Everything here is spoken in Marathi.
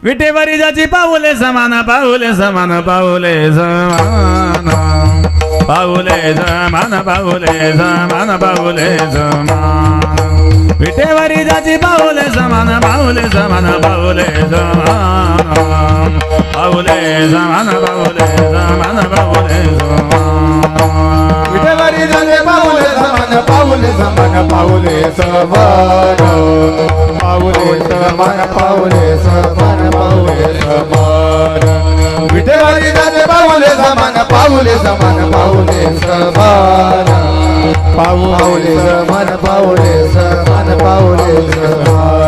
विटेवरी जाची पाऊले समान पाऊले समान पाऊले समान पाऊले समान पाऊले समान पाऊले समान विटेवरी जाची पाऊले समान पाऊले समान पाऊले समान पाऊले समान पाऊले समान पाऊले समान विटेवरी जाचे पाऊले समान पाऊले समान पाऊले समान पाऊले समान पाऊले समान पाऊले समान विटेवरी जाचे पाऊले समान पाऊले समान पाऊले समान पाऊले समान पाऊले समान पाऊले समान